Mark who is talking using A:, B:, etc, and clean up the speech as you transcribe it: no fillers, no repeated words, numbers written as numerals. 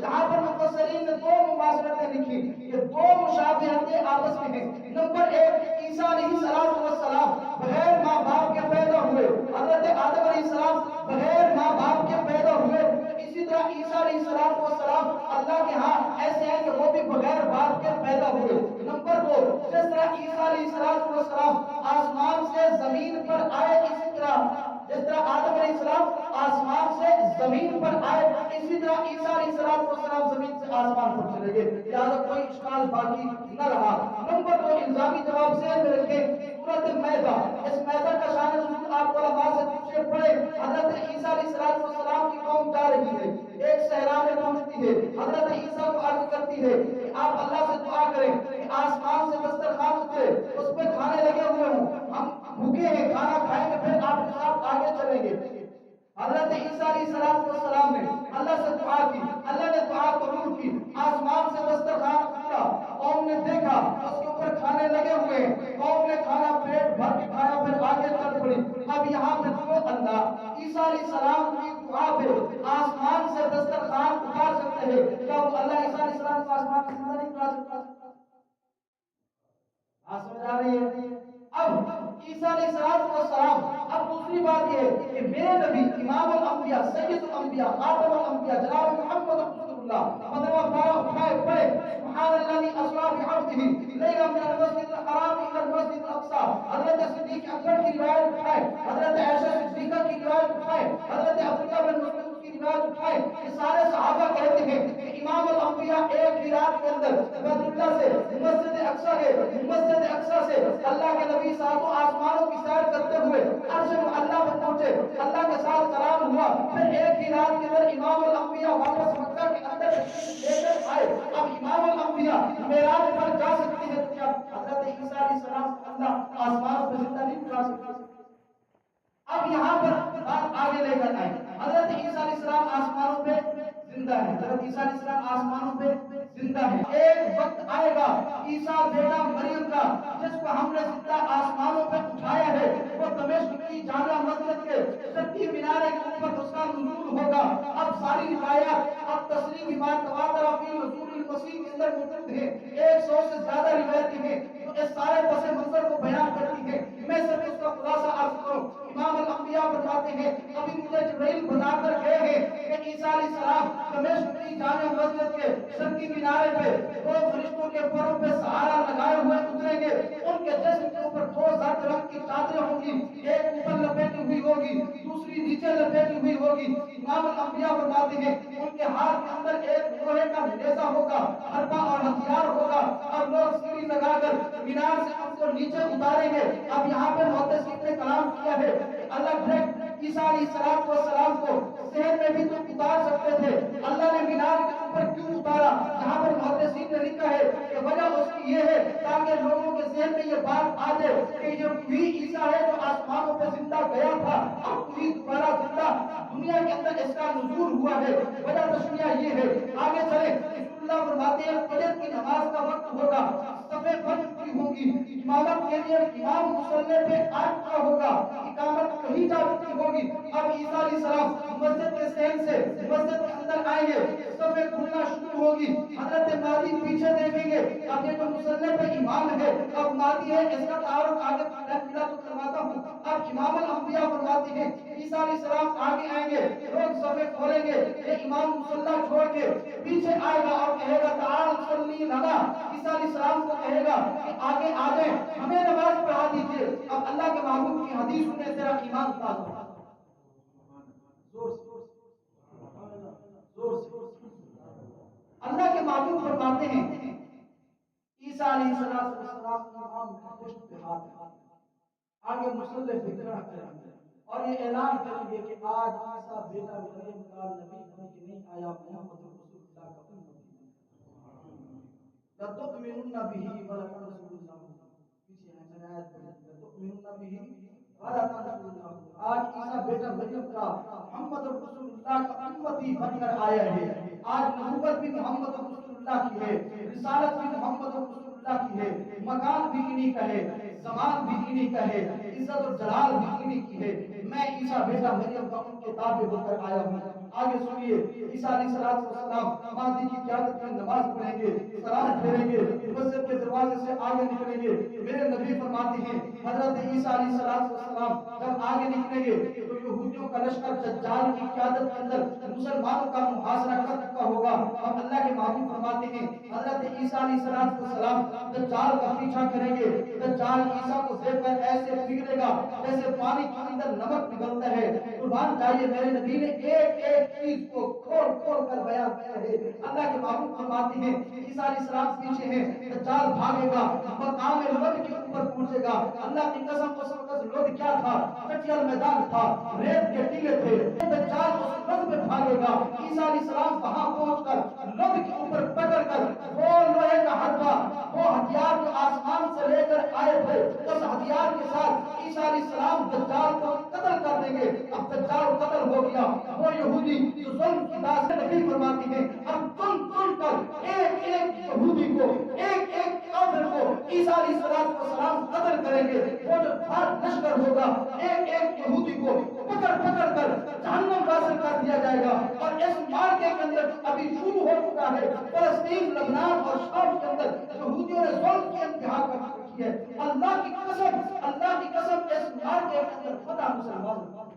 A: جہاں پر مفسرین نے دو مماثلتیں لکھی، یہ دو مشابہتیں آپس میں ہیں۔ نمبر ایک، عیسیٰ علیہ السلام بغیر ماں باپ کے پیدا ہوئے، حضرت آدم علیہ السلام بغیر ماں باپ کے پیدا ہوئے، اسی طرح عیسیٰ علیہ السلام اللہ کے ہاں ایسے ہیں کہ وہ بھی بغیر باپ کے پیدا ہوئے۔ نمبر دو، جس طرح عیسیٰ علیہ السلام آسمان سے زمین پر آئے، اسی طرح جس طرح آدم علیہ السلام آسمان سے زمین پر آئے، اسی طرح عیسیٰ علیہ السلام زمین سے آسمان پر چلے گئے، لہذا کوئی اشکال باقی نہ رہا۔ نمبر دو، الزامی جواب ذہن میں رکھیں، سورۃ مائدہ، اس مائدہ کا شان نزول آپ علماء سے پوچھے پڑے۔ حضرت عیسیٰ علیہ السلام کی قوم جا رہی ہے، ایک صحرا میں پہنچتی ہے، حضرت عیسیٰ کو عرض کرتی ہے کہ آپ اللہ سے دعا کریں کہ آسمان سے دسترخوان اترے، اس پہ کھانے لگے ہوئے ہوں، ہم بھوکے ہیں، کھانا کھائیں گے پھر آپ کے ساتھ آگے چلیں گے۔ حضرت عیسیٰ علیہ السلام نے اللہ سے دعا کی، اللہ نے دعا قبول کی، آسمان سے دسترخوان اترا، قوم نے دیکھا اس کے اوپر کھانے لگے ہوئے ہیں، قوم نے کھانا پیٹ بھر کے کھایا، پھر آگے چل پڑی۔ اب یہاں پہ جو اللہ عیسیٰ علیہ السلام کی دعا پہ آسمان سے دسترخوان اتار سکتے ہیں، کیا وہ اللہ عیسیٰ علیہ السلام کو آسمان سے زندہ نہیں اتار سکتا؟ سمجھ آ رہی ہے؟ اب عیسیٰ علیہ السلام، اب دوسری بات یہ ہے کہ میرے نبی امام الانبیاء، سید الانبیاء، خاتم الانبیاء جناب محمد رسول اللہ مدنہ پارا اٹھائے پڑے، سبحان الذی اسریٰ بعبدہ لیلا من المسجد الحرام الی المسجد الاقصی، حضرت صدیق اکبر کی روایت اٹھائے، حضرت عائشہ صدیقہ کی روایت اٹھائے، حضرت عبداللہ بن مسعود کی روایت اٹھائے، یہ سارے صحابہ کہتے ہیں کہ امام الانبیاء ایک ہی رات کے اندر بیت اللہ سے مسجد اقصی گئے، مسجد اقصی سے اللہ کے نبی صاحب آسمانوں کی سیر کرتے ہوئے عرش اللہ پر پہنچے، اللہ کے ساتھ کلام ہوا، پھر ایک ہی رات کے اندر امام الانبیاء واپس مکہ کے اندر لے کر آئے۔ اب امام الانبیاء معراج پر جا سکتی ہے، کیا حضرت عیسیٰ علیہ السلام اللہ آسمانوں پر زندہ نہیں اٹھا سکتا؟ اب یہاں پر بات آگے لے کر آئے، حضرت عیسیٰ علیہ السلام آسمانوں پہ زندہ ہے، حضرت عیسیٰ علیہ السلام آسمانوں پہ زندہ ہے۔ ایک وقت آئے گا عیسیٰ بیٹا مریم کا، جس کو ہم نے زندہ آسمانوں پہ اٹھایا ہے، وہ دمشق کی جامع مسجد کے چھٹی مینارے کے اوپر اس کا نزول ہوگا۔ اب ساری روایات اب تصریح بات تواتر فی نزول المسیح کے اندر موجود ہیں، 100 سے زیادہ روایتیں ہیں جو اس سارے پس منظر کو بیان کرتی ہیں، میں صرف اس کا خلاصہ عرض کروں۔ امام الانبیاء فرماتے ہیں ابھی مجھے جبرائیل بتا کر گئے ہیں کہ عیسیٰ علیہ السلام دمشق کی جامع مسجد کے شرقی کنارے پہ دو فرشتوں کے پروں پہ سہارا لگائے ہوئے اتریں گے، ان کے جسم کے اوپر دو زرد رنگ کی چادریں ہوں گی، ایک اوپر لپیٹی ہوئی ہوگی، دوسری نیچے لپیٹی ہوئی ہوگی۔ امام الانبیاء فرماتے ہیں ان کے ہاتھ کے اندر ایک لوہے کا نیزہ ہوگا، حربہ اور ہتھیار ہوگا، اور لوگ سیڑھی لگا کر مینار سے ان کو نیچے اتاریں گے۔ اب یہاں پہ محدثین نے کلام کیا ہے اللہ ڈائریکٹ عیسیٰ علیہ السلام کو ذہن میں بھی تو اتار سکتے تھے، اللہ نے مینار کے اوپر کیوں اتارا؟ یہاں پر محدثین نے لکھا ہے کہ وجہ اس کی یہ ہے تاکہ لوگوں کے ذہن میں یہ بات آ جائے کہ یہ وہی عیسیٰ ہے جو آسمانوں پہ زندہ گیا تھا، اب وہی دوبارہ زندہ دنیا کے اندر اس کا نزول ہوا ہے۔ وجہ تشریح یہ ہے، آگے چلیں، رسول اللہ فرماتے ہیں فجر کی نماز کا وقت ہوگا، صفیں بن چکی ہوں گی، امامت کے لیے امام مصلی پہ آ چکا ہوگا، اقامت کہیں جا چکی ہوگی۔ اب عیسیٰ علیہ السلام مسجد کے صحن سے مسجد کے اندر آئیں گے، صفیں کھلنا شروع ہوگی، حضرت مہدی پیچھے دیکھیں گے، اب یہ جو مصلی پہ امام ہے اب مہدی ہے، اس کا تعارف آگے ملا تو کرواتا ہوں۔ اب امام الانبیاء فرماتے ہیں عیسیٰ علیہ السلام آگے آئیں گے، لوگ صفیں کھولیں گے، یہ امام مصلی چھوڑ کے پیچھے آئے گا اور کہے گا تعال صلی لنا، عیسیٰ علیہ السلام کو کہے گا کہ آگے آ جائیں، ہمیں نماز پڑھا دیجئے۔ اب اللہ کے محبوب کی حدیث سنیں، تیرا ایمان تازہ اللہ کے محبوب فرماتے ہیں عیسیٰ علیہ السلام امام پشت پہ ہاتھ آگے مصلی پہ کھڑا کریں گے اور یہ اعلان کریں گے کہ آج عیسیٰ بیٹا مریم کا نبی بن کے نہیں آیا، محمد رسول اللہ کا امتی ہے۔ لَتُؤْمِنُنَّ بِهِ وَلَتَنْصُرُنَّهُ، پیچھے ہے میں آیت پڑھی، لَتُؤْمِنُنَّ بِهِ وَلَتَنْصُرُنَّهُ، آج عیسیٰ بیٹا مریم کا محمد رسول اللہ کا امتی بن کر آیا ہے۔ آج نبوت بھی محمد رسول اللہ کی ہے، رسالت بھی محمد رسول اللہ کی ہے، مکان بھی انہی کا ہے، زمان بھی انہی کا ہے، عزت و جلال بھی انہی کی ہے۔ میں عیسیٰ بیٹا مریم کا ان کے تابع ہو کر آیا ہوں۔ آگے سنیے، عیسیٰ علیہ السلام مہدی کی قیادت میں نماز پڑھیں گے، سلام پھیریں گے، مسجد کے دروازے سے آگے نکلیں گے۔ میرے نبی فرماتے ہیں حضرت عیسیٰ علیہ السلام جب آگے نکلیں گے تو یہودیوں کا لشکر دجال کی قیادت کے اندر مسلمانوں کا محاصرہ کر چکا ہوگا۔ ہم اللہ کے محبوب فرماتے ہیں حضرت عیسیٰ علیہ السلام دجال کا پیچھا کریں گے، دجال عیسیٰ کو دیکھ کر ایسے پگھلے گا جیسے پانی کے اندر نمک پگھلتا ہے۔ قربان جائیے، میرے نبی نے ایک ایک چیز کو کھول کھول کر بیان کیا ہے۔ اللہ کے محبوب فرماتے ہیں عیسیٰ علیہ السلام پیچھے ہیں، دجال بھاگے گا، مقام لد کے اوپر پہنچے گا۔ اللہ کی قسم لد کیا تھا؟ کچیل میدان تھا، ریت کے ٹیلے تھے۔ دجال اس لد میں بھاگے گا، عیسیٰ علیہ السلام وہاں پہنچ کر لد کے اوپر پکڑ کر وہ لوہے کا ہتھا، وہ ہتھیار جو آسمان سے لے کر آئے تھے، اس ہتھیار کے ساتھ عیسیٰ علیہ السلام دجال کو قتل کر دیں گے۔ اب دجال قتل ہو گیا، وہ یہودی جو ظلم کی داس نبی فرماتی ہیں اب چن چن کر ایک ایک یہودی کو، ایک ایک کافر کو عیسیٰ علیہ السلام قتل کریں گے۔ وہ جو بھارت لشکر ہوگا ایک ایک یہودی کو پکڑ پکڑ کر جہنم واصل کر دیا جائے گا۔ اور اس مارکے کے اندر ابھی شروع ہو چکا ہے، فلسطین، لبنان اور شام کے اندر یہودیوں نے ظلم کی انتہا کر رکھی ہے۔ اللہ کی قسم اس مارکے کے اندر فتح مسلمان